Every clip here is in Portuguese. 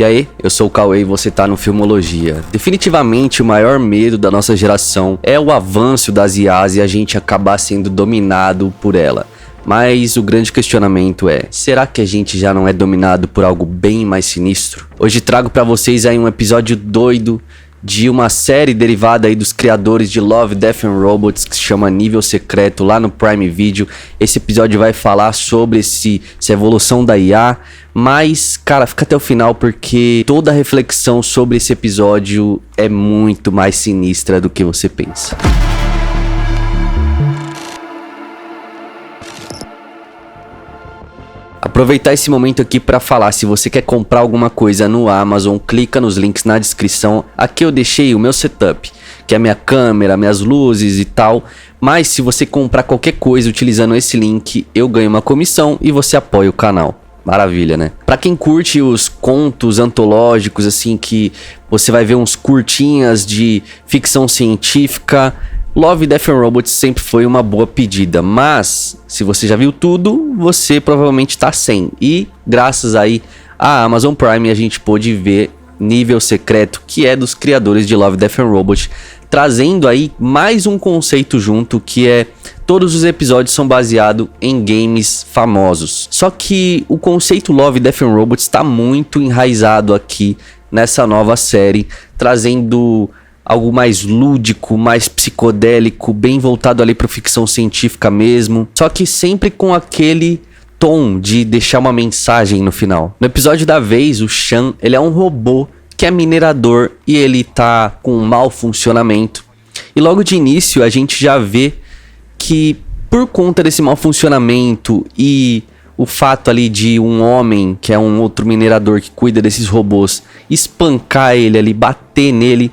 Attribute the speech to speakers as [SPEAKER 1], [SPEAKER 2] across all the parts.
[SPEAKER 1] E aí, eu sou o Cauê e você tá no Filmologia. Definitivamente o maior medo da nossa geração é o avanço das IAs e a gente acabar sendo dominado por ela. Mas o grande questionamento é, será que a gente já não é dominado por algo bem mais sinistro? Hoje trago pra vocês aí um episódio doido de uma série derivada aí dos criadores de Love, Death and Robots, que se chama Nível Secreto, lá no Prime Video. Esse episódio vai falar sobre essa evolução da IA, mas, cara, fica até o final porque toda a reflexão sobre esse episódio é muito mais sinistra do que você pensa. Aproveitar esse momento aqui para falar, se você quer comprar alguma coisa no Amazon, clica nos links na descrição. Aqui eu deixei o meu setup, que é a minha câmera, minhas luzes e tal. Mas se você comprar qualquer coisa utilizando esse link, eu ganho uma comissão e você apoia o canal. Maravilha, né? Pra quem curte os contos antológicos, assim, que você vai ver uns curtinhas de ficção científica, Love, Death and Robots sempre foi uma boa pedida, mas se você já viu tudo, você provavelmente tá sem. E graças aí à Amazon Prime a gente pôde ver Nível Secreto, que é dos criadores de Love, Death and Robots, trazendo aí mais um conceito junto, que é todos os episódios são baseados em games famosos. Só que o conceito Love, Death and Robots está muito enraizado aqui nessa nova série, trazendo algo mais lúdico, mais psicodélico, bem voltado ali para ficção científica mesmo. Só que sempre com aquele tom de deixar uma mensagem no final. No episódio da vez, o Sean, ele é um robô que é minerador e ele tá com um mau funcionamento. E logo de início a gente já vê que por conta desse mau funcionamento e o fato ali de um homem, que é um outro minerador que cuida desses robôs, espancar ele ali, bater nele,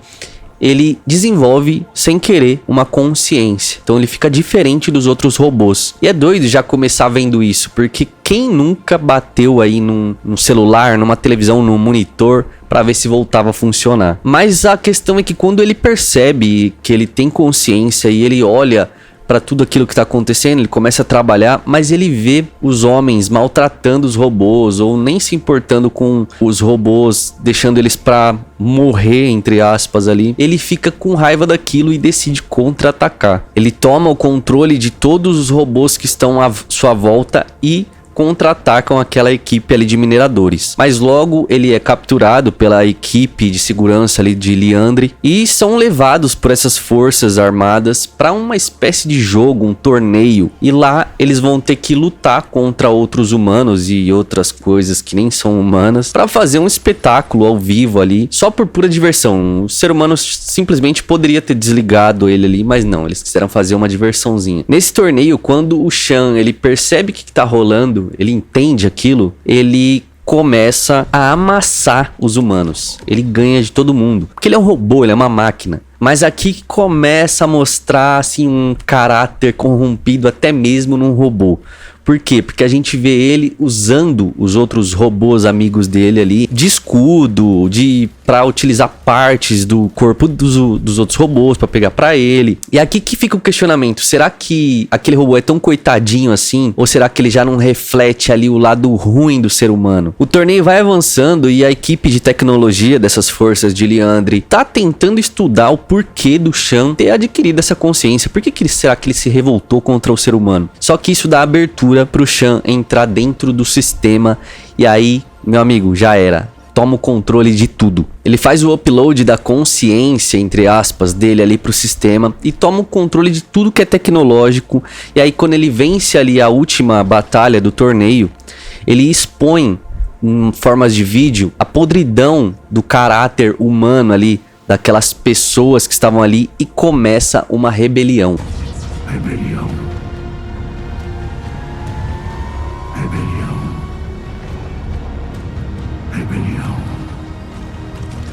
[SPEAKER 1] ele desenvolve, sem querer, uma consciência. Então ele fica diferente dos outros robôs. E é doido já começar vendo isso, porque quem nunca bateu aí num celular, numa televisão, num monitor, pra ver se voltava a funcionar? Mas a questão é que quando ele percebe que ele tem consciência e ele olha para tudo aquilo que tá acontecendo, ele começa a trabalhar, mas ele vê os homens maltratando os robôs ou nem se importando com os robôs, deixando eles pra morrer, entre aspas ali. Ele fica com raiva daquilo e decide contra-atacar. Ele toma o controle de todos os robôs que estão à sua volta e contra-atacam aquela equipe ali de mineradores. Mas logo ele é capturado pela equipe de segurança ali de Liandry e são levados por essas forças armadas para uma espécie de jogo, um torneio. E lá eles vão ter que lutar contra outros humanos e outras coisas que nem são humanas para fazer um espetáculo ao vivo ali, só por pura diversão. O ser humano simplesmente poderia ter desligado ele ali, mas não, eles quiseram fazer uma diversãozinha. Nesse torneio, quando o Sean ele percebe o que tá rolando, ele entende aquilo, ele começa a amassar os humanos. Ele ganha de todo mundo, porque ele é um robô, ele é uma máquina. Mas aqui que começa a mostrar assim um caráter corrompido até mesmo num robô. Por quê? Porque a gente vê ele usando os outros robôs amigos dele ali de escudo, pra utilizar partes do corpo dos outros robôs pra pegar pra ele. E aqui que fica o questionamento, será que aquele robô é tão coitadinho assim? Ou será que ele já não reflete ali o lado ruim do ser humano? O torneio vai avançando e a equipe de tecnologia dessas forças de Liandry tá tentando estudar o porquê do Sean ter adquirido essa consciência. Por que será que ele se revoltou contra o ser humano? Só que isso dá abertura pro Sean entrar dentro do sistema e aí, meu amigo, já era. Toma o controle de tudo. Ele faz o upload da consciência, entre aspas, dele ali pro sistema e toma o controle de tudo que é tecnológico. E aí quando ele vence ali a última batalha do torneio, ele expõe em formas de vídeo a podridão do caráter humano ali, daquelas pessoas que estavam ali, e começa uma rebelião. Rebelião. Rebelião. Rebelião.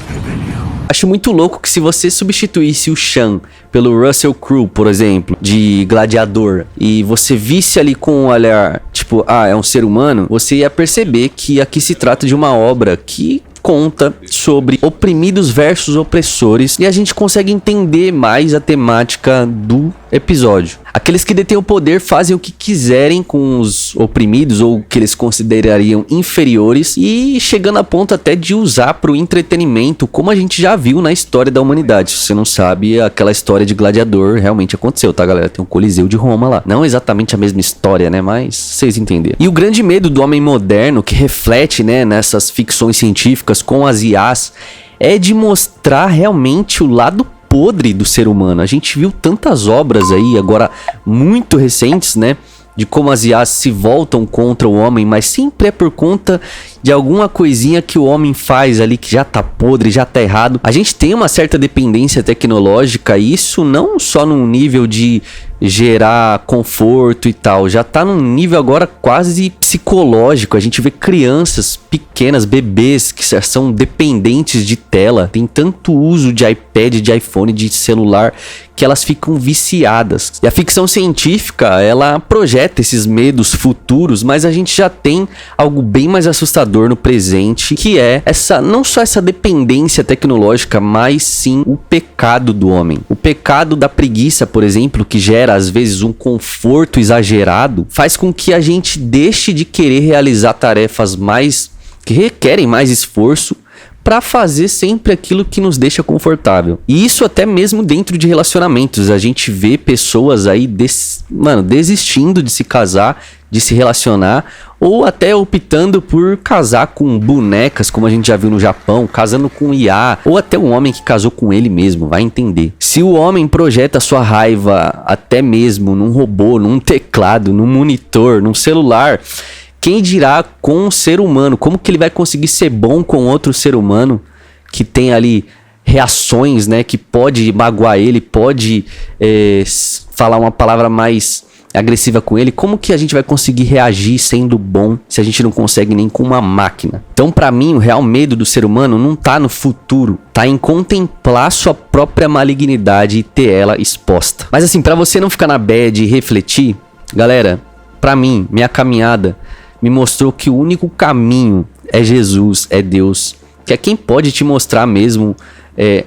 [SPEAKER 1] Rebelião. Acho muito louco que se você substituísse o Sean pelo Russell Crowe, por exemplo, de Gladiador, e você visse ali com um olhar, tipo, é um ser humano, você ia perceber que aqui se trata de uma obra que conta sobre oprimidos versus opressores e a gente consegue entender mais a temática do episódio. Aqueles que detêm o poder fazem o que quiserem com os oprimidos ou que eles considerariam inferiores e chegando a ponto até de usar para o entretenimento, como a gente já viu na história da humanidade. Se você não sabe, aquela história de gladiador realmente aconteceu, tá, galera? Tem um Coliseu de Roma lá. Não exatamente a mesma história, né? Mas vocês entenderam. E o grande medo do homem moderno, que reflete, né, nessas ficções científicas com as IAs, é de mostrar realmente o lado podre do ser humano. A gente viu tantas obras aí, agora muito recentes, né? De como as IAs se voltam contra o homem, mas sempre é por conta de alguma coisinha que o homem faz ali que já tá podre, já tá errado. A gente tem uma certa dependência tecnológica, e isso não só num nível de gerar conforto e tal, já tá num nível agora quase psicológico. A gente vê crianças pequenas, bebês que são dependentes de tela, tem tanto uso de iPad, de iPhone, de celular, que elas ficam viciadas. E a ficção científica, ela projeta esses medos futuros, mas a gente já tem algo bem mais assustador no presente, que é essa, não só essa dependência tecnológica, mas sim o pecado do homem. O pecado da preguiça, por exemplo, que gera às vezes um conforto exagerado, faz com que a gente deixe de querer realizar tarefas que requerem mais esforço para fazer sempre aquilo que nos deixa confortável. E isso até mesmo dentro de relacionamentos. A gente vê pessoas aí desistindo de se casar, de se relacionar, ou até optando por casar com bonecas, como a gente já viu no Japão, casando com IA, ou até um homem que casou com ele mesmo, vai entender. Se o homem projeta sua raiva até mesmo num robô, num teclado, num monitor, num celular, quem dirá com um ser humano? Como que ele vai conseguir ser bom com outro ser humano que tem ali reações, né? Que pode magoar ele, pode falar uma palavra mais agressiva com ele? Como que a gente vai conseguir reagir sendo bom se a gente não consegue nem com uma máquina? Então, pra mim, o real medo do ser humano não tá no futuro, tá em contemplar sua própria malignidade e ter ela exposta. Mas assim, pra você não ficar na bad e refletir, galera, pra mim, minha caminhada me mostrou que o único caminho é Jesus, é Deus, que é quem pode te mostrar mesmo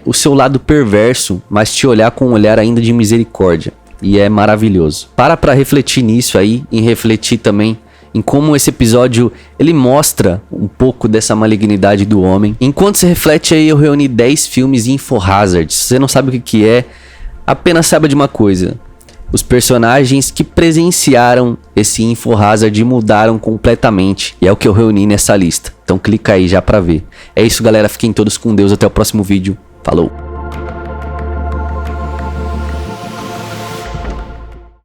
[SPEAKER 1] o seu lado perverso, mas te olhar com um olhar ainda de misericórdia. E é maravilhoso. Para refletir nisso aí, e refletir também em como esse episódio ele mostra um pouco dessa malignidade do homem. Enquanto você reflete aí, eu reuni 10 filmes InfoHazard. Se você não sabe o que é, apenas saiba de uma coisa: os personagens que presenciaram esse InfoHazard mudaram completamente. E é o que eu reuni nessa lista. Então clica aí já pra ver. É isso, galera. Fiquem todos com Deus. Até o próximo vídeo. Falou!